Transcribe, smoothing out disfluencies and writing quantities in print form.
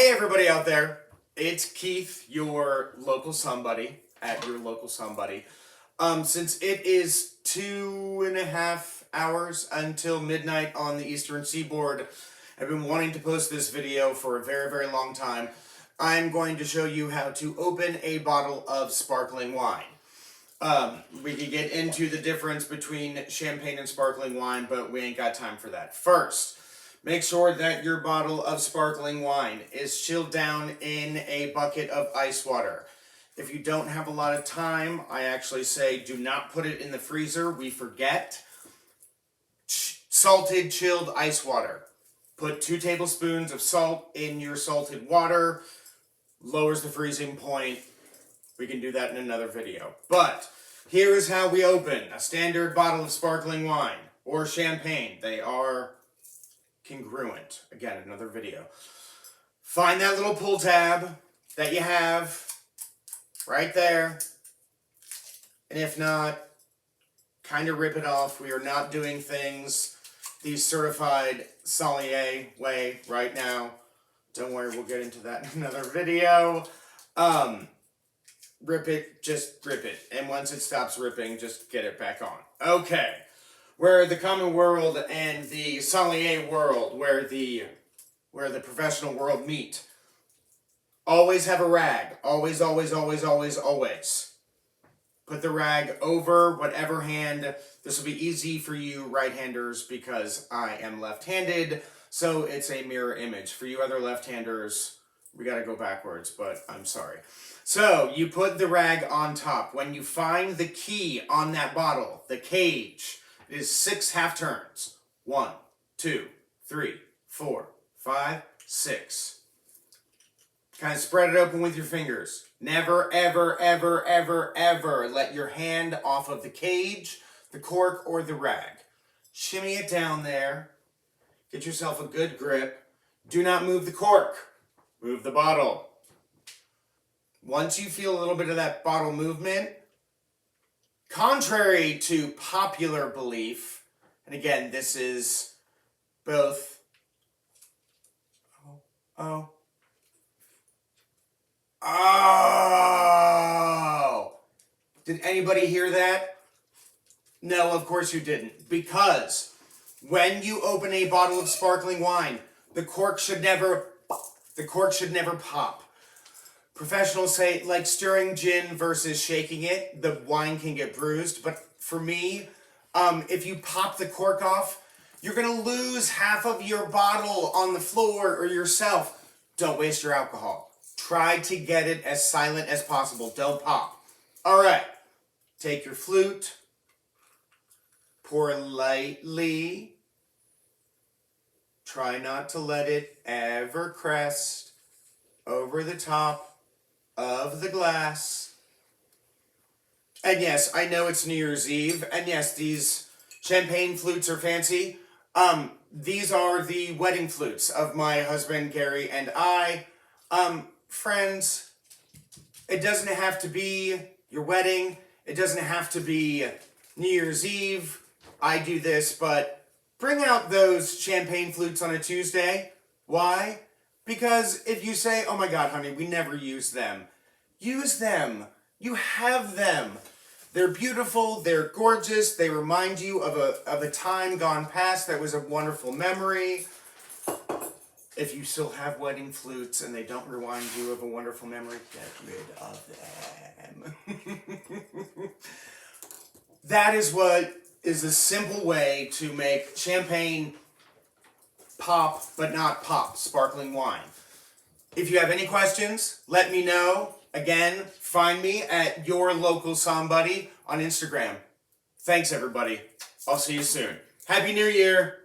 Hey everybody out there, it's Keith, your local somebody, at your local somebody. Since it is 2.5 hours until midnight on the Eastern Seaboard, I've been wanting to post this video for a very, very long time. I'm going to show you how to open a bottle of sparkling wine. We could get into the difference between champagne and sparkling wine, but we ain't got time for that. First, make sure that your bottle of sparkling wine is chilled down in a bucket of ice water. If you don't have a lot of time, I actually say do not put it in the freezer. We forget. Salted chilled ice water. Put 2 tablespoons of salt in your salted water. Lowers the freezing point. We can do that in another video. But here is how we open a standard bottle of sparkling wine or champagne. They are congruent. Again, another video. Find that little pull tab that you have right there. And if not, kind of rip it off. We are not doing things the certified sommelier way right now. Don't worry, we'll get into that in another video. Rip it, just rip it. And once it stops ripping, just get it back on. Okay. Where the common world and the sommelier world, where the professional world meet. Always have a rag. Always, always, always, always, always. Put the rag over whatever hand. This will be easy for you right-handers because I am left-handed, so it's a mirror image. For you other left-handers, we gotta go backwards, but I'm sorry. So, you put the rag on top. When you find the key on that bottle, the cage, it is 6 half turns. 1, 2, 3, 4, 5, 6. Kind of spread it open with your fingers. Never, ever, ever, ever, ever let your hand off of the cage, the cork, or the rag. Shimmy it down there. Get yourself a good grip. Do not move the cork. Move the bottle. Once you feel a little bit of that bottle movement, contrary to popular belief, and again, this is both, oh, did anybody hear that? No, of course you didn't, because when you open a bottle of sparkling wine, the cork should never pop. Professionals say, like stirring gin versus shaking it, the wine can get bruised. But for me, if you pop the cork off, you're going to lose half of your bottle on the floor or yourself. Don't waste your alcohol. Try to get it as silent as possible. Don't pop. All right. Take your flute. Pour lightly. Try not to let it ever crest over the top of the glass. And yes, I know it's New Year's Eve, and yes, these champagne flutes are fancy. These are the wedding flutes of my husband Gary and I. Friends, it doesn't have to be your wedding. It doesn't have to be New Year's Eve. I do this, but bring out those champagne flutes on a Tuesday. Why? Because if you say, oh my God, honey, we never use them. Use them. You have them. They're beautiful. They're gorgeous. They remind you of a time gone past that was a wonderful memory. If you still have wedding flutes and they don't remind you of a wonderful memory, get rid of them. That is what is a simple way to make champagne pop, but not pop, sparkling wine. If you have any questions, let me know. Again, find me at your local somebody on Instagram. Thanks, everybody. I'll see you soon. Happy New Year.